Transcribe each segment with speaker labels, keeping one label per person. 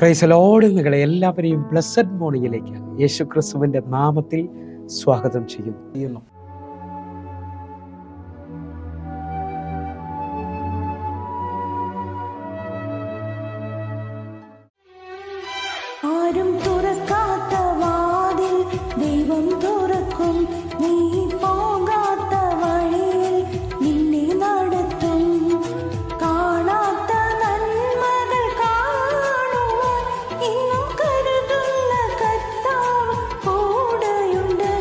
Speaker 1: Praise Lord. നിങ്ങളെ എല്ലാവരെയും blessed മോർണിംഗിലേക്ക് യേശു ക്രിസ്തുവിന്റെ നാമത്തിൽ സ്വാഗതം ചെയ്യുന്നു.
Speaker 2: ആരും തുറക്കാത്ത വാതിൽ ദൈവം തുറക്കും. നീ പോകാത്ത വഴിയിൽ നിന്നെ നടത്തും. കാണാത്ത നന്മകൾ കാണുവാൻ ഇന്നും കരുതുന്ന കർത്താവ് കൂടെയുണ്ട്.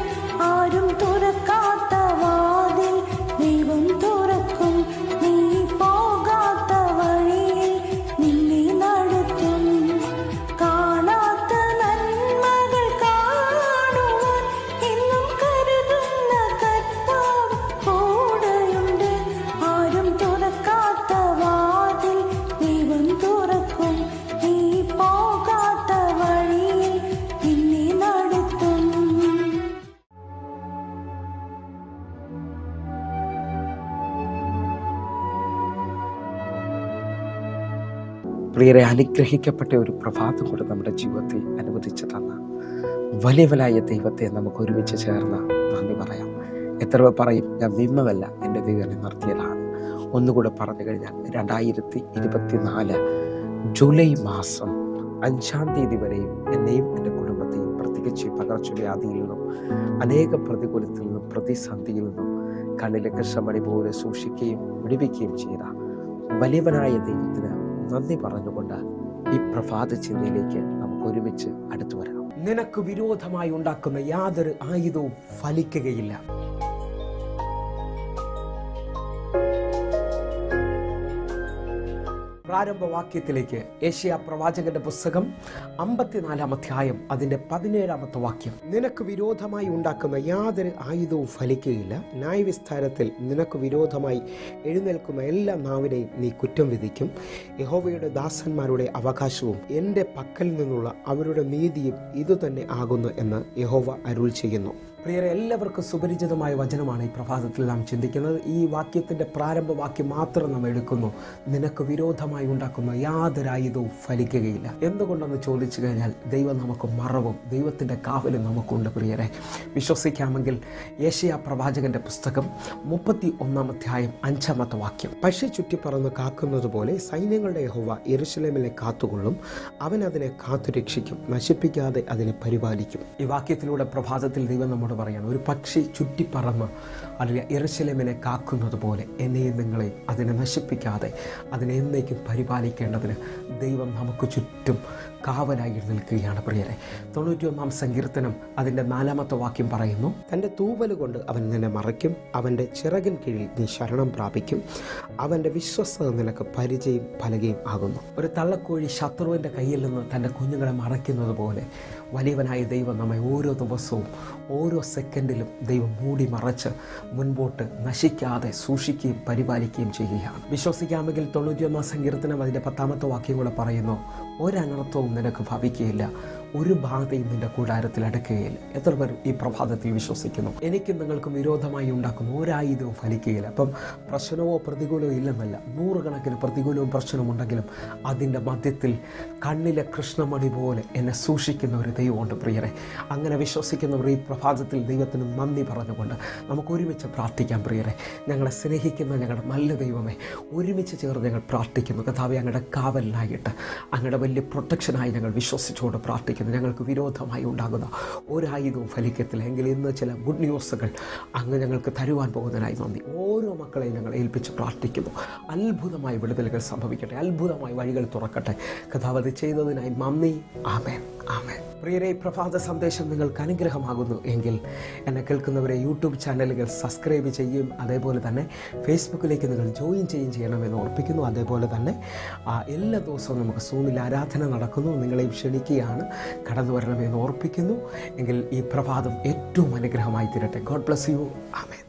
Speaker 2: ആരും തുറക്കാത്ത വാതിൽ ദൈവം തുറക്കും. നീ പോകാത്ത വഴിയിൽ നിന്നെ നടത്തും. കാണാത്ത നന്മകൾ കാണുവാൻ ഇന്നും കരുതുന്ന കർത്താവ് കൂടെയുണ്ട്. ആരും തുറക്കാത്ത വാതിൽ ദൈവം തുറക്കും. നീ പോകാത്ത വഴിയിൽ നിന്നെ നടത്തും.
Speaker 1: പ്രിയരെ, അനുഗ്രഹിക്കപ്പെട്ട ഒരു പ്രഭാതം കൂടെ നമ്മുടെ ജീവിതത്തിൽ അനുവദിച്ചു തന്ന വലിയവനായ ദൈവത്തെ നമുക്ക് ഒരുമിച്ച് ചേർന്ന് നന്ദി പറയാം. എത്ര പേർ പറയും, ഞാൻ നിന്നതല്ല, എൻ്റെ ദൈവം നിർത്തിയതാണ്. ഒന്നുകൂടെ പറഞ്ഞു കഴിഞ്ഞാൽ 2024 ജൂലൈ മാസം 5-ാം തീയതി വരെയും എന്നെയും എൻ്റെ കുടുംബത്തെയും പ്രത്യേകിച്ച് പകർച്ചവ്യാധിയിൽ നിന്നും അനേക പ്രതികൂലത്തിൽ നിന്നും പ്രതിസന്ധിയിൽ നിന്നും കണ്ണിലെ കൃഷ്ണമണി പോലെ സൂക്ഷിക്കുകയും വിടുവിക്കുകയും ചെയ്ത വലിയവനായ ദൈവത്തിന് നന്ദി പറഞ്ഞുകൊണ്ട് ഈ പ്രഭാത ചിന്തയിലേക്ക് നമുക്ക് ഒരുമിച്ച് അടുത്തു വരാം. നിനക്ക് വിരോധമായി ഉണ്ടാക്കുന്ന യാതൊരു ആയുധവും ഫലിക്കുകയില്ല. പ്രാരംഭവാക്യത്തിലേക്ക് യേശയ്യാ പ്രവാചകന്റെ പുസ്തകം 54-ാം അധ്യായം അതിന്റെ 17-ാമത്തെ വാക്യം. നിനക്ക് വിരോധമായി ഉണ്ടാക്കുന്ന യാതൊരു ആയുധവും ഫലിക്കുകയില്ല. ന്യായവിസ്താരത്തിൽ നിനക്ക് വിരോധമായി എഴുന്നേൽക്കുന്ന എല്ലാ നാവിനെയും നീ കുറ്റം വിധിക്കും. യഹോവയുടെ ദാസന്മാരുടെ അവകാശവും എൻ്റെ പക്കൽ നിന്നുള്ള അവരുടെ നീതിയും ഇതുതന്നെ ആകുന്നു എന്ന് യഹോവ അരുൾ ചെയ്യുന്നു. പ്രിയരെ, എല്ലാവർക്കും സുപരിചിതമായ വചനമാണ് ഈ പ്രഭാതത്തിൽ നാം ചിന്തിക്കുന്നത്. ഈ വാക്യത്തിൻ്റെ പ്രാരംഭവാക്യം മാത്രം നാം എടുക്കുന്നു. നിനക്ക് വിരോധമായി ഉണ്ടാക്കുന്ന യാതൊരു ആയുധവും ഫലിക്കുകയില്ല. എന്തുകൊണ്ടെന്ന് ചോദിച്ചു കഴിഞ്ഞാൽ ദൈവം നമുക്ക് മറവും ദൈവത്തിൻ്റെ കാവലും നമുക്കുണ്ട്. പ്രിയരെ, വിശ്വസിക്കാമെങ്കിൽ യേശയ്യാ പ്രവാചകന്റെ പുസ്തകം 31-ാം അധ്യായം 5-ാമത്തെ വാക്യം. പക്ഷി ചുറ്റിപ്പറന്ന് കാക്കുന്നത് പോലെ സൈന്യങ്ങളുടെ യഹോവ യെരൂശലേമിനെ കാത്തുകൊള്ളും. അവൻ അതിനെ കാത്തുരക്ഷിക്കും, നശിപ്പിക്കാതെ അതിനെ പരിപാലിക്കും. ഈ വാക്യത്തിലൂടെ പ്രഭാതത്തിൽ ദൈവം നമ്മോട് പറയാണ്, ഒരു പക്ഷി ചുറ്റിപ്പറന്ന് അല്ലെങ്കിൽ യെരൂശലേമിനെ കാക്കുന്നത് പോലെ എന്നെയും നിങ്ങളെയും അതിനെ നശിപ്പിക്കാതെ അതിനെ എന്നേക്കും പരിപാലിക്കേണ്ടതിന് ദൈവം നമുക്ക് ചുറ്റും കാവലായി നിൽക്കുകയാണ്. പ്രിയരെ, 91-ാം സങ്കീർത്തനം അതിൻ്റെ 4-ാമത്തെ വാക്യം പറയുന്നു, തൻ്റെ തൂവല് കൊണ്ട് അവൻ നിന്നെ മറയ്ക്കും, അവൻ്റെ ചിറകിൻ കീഴിൽ നീ ശരണം പ്രാപിക്കും, അവൻ്റെ വിശ്വസ്തത നിനക്ക് പരിചയം പലകയും ആകുന്നു. ഒരു തള്ളക്കോഴി ശത്രുവിൻ്റെ കയ്യിൽ നിന്ന് തൻ്റെ കുഞ്ഞുങ്ങളെ മറയ്ക്കുന്നത് പോലെ വലിയവനായ ദൈവം നമ്മെ ഓരോ ദിവസവും ഓരോ സെക്കൻഡിലും ദൈവം മൂടി മറച്ച് മുൻപോട്ട് നശിക്കാതെ സൂക്ഷിക്കുകയും പരിപാലിക്കുകയും ചെയ്യുകയാണ്. വിശ്വസിക്കാമെങ്കിൽ 91-ാം സങ്കീർത്തനം അതിൻ്റെ 10-ാമത്തെ വാക്യം കൂടെ പറയുന്നു, ഒരനർത്ഥവും നിനക്ക് ഭവിക്കുകയില്ല, ഒരു ബാധയും നിന്റെ കൂടാരത്തിൽ അടുക്കുകയില്ല. എത്ര പേർ ഈ പ്രഭാതത്തിൽ വിശ്വസിക്കുന്നു? എനിക്കും നിങ്ങൾക്കും വിരോധമായി ഉണ്ടാക്കുന്ന ഒരായുധവും ഫലിക്കുകയില്ല. അപ്പം പ്രശ്നമോ പ്രതികൂലമോ ഇല്ലെന്നല്ല, 100 കണക്കിന് പ്രതികൂലവും പ്രശ്നവും ഉണ്ടെങ്കിലും അതിൻ്റെ മധ്യത്തിൽ കണ്ണിലെ കൃഷ്ണമണി പോലെ എന്നെ സൂക്ഷിക്കുന്ന ഒരു ദൈവമുണ്ട്. പ്രിയരെ, അങ്ങനെ വിശ്വസിക്കുന്നവർ ഈ പ്രഭാതത്തിൽ ദൈവത്തിന് നന്ദി പറഞ്ഞുകൊണ്ട് നമുക്ക് ഒരുമിച്ച് പ്രാർത്ഥിക്കാം. പ്രിയരെ, ഞങ്ങളെ സ്നേഹിക്കുന്ന ഞങ്ങളുടെ നല്ല ദൈവമേ, ഒരുമിച്ച് ചേർന്ന് ഞങ്ങൾ പ്രാർത്ഥിക്കുന്നു. കർത്താവേ, അങ്ങയുടെ കാവലിനായിട്ട് അങ്ങയുടെ വലിയ പ്രൊട്ടക്ഷനായി ഞങ്ങൾ വിശ്വസിച്ചുകൊണ്ട് പ്രാർത്ഥിക്കുന്നു. ഞങ്ങൾക്ക് വിരോധമായി ഉണ്ടാകുന്ന ഒരായുധവും ഫലിക്കത്തില്ല. എങ്കിൽ ഇന്ന് ചില ഗുഡ് ന്യൂസുകൾ അങ്ങ് ഞങ്ങൾക്ക് തരുവാൻ പോകുന്നതിനായി നന്ദി. ഓരോ മക്കളെയും ഞങ്ങൾ ഏൽപ്പിച്ച് പ്രാർത്ഥിക്കുന്നു. അത്ഭുതമായ വിടുതലുകൾ സംഭവിക്കട്ടെ, അത്ഭുതമായ വഴികൾ തുറക്കട്ടെ. കർത്താവ് അത് ചെയ്തതിനായി നന്ദി. ആമേൻ, ആമേൻ. പ്രിയരെ, ഈ പ്രഭാത സന്ദേശം നിങ്ങൾക്ക് അനുഗ്രഹമാകുന്നു എങ്കിൽ എന്നെ കേൾക്കുന്നവരെ യൂട്യൂബ് ചാനലുകൾ സബ്സ്ക്രൈബ് ചെയ്യും, അതേപോലെ തന്നെ ഫേസ്ബുക്കിലേക്ക് നിങ്ങൾ ജോയിൻ ചെയ്യണമെന്ന് ഓർപ്പിക്കുന്നു. അതേപോലെ തന്നെ എല്ലാ ദിവസവും നമുക്ക് സൂമിൽ ആരാധന നടക്കുന്നു. നിങ്ങളെയും ക്ഷണിക്കുകയാണ്, കടന്നു വരണമെന്ന് ഓർപ്പിക്കുന്നു. എങ്കിൽ ഈ പ്രഭാതം ഏറ്റവും അനുഗ്രഹമായി തീരട്ടെ. God bless you. ആമേൻ.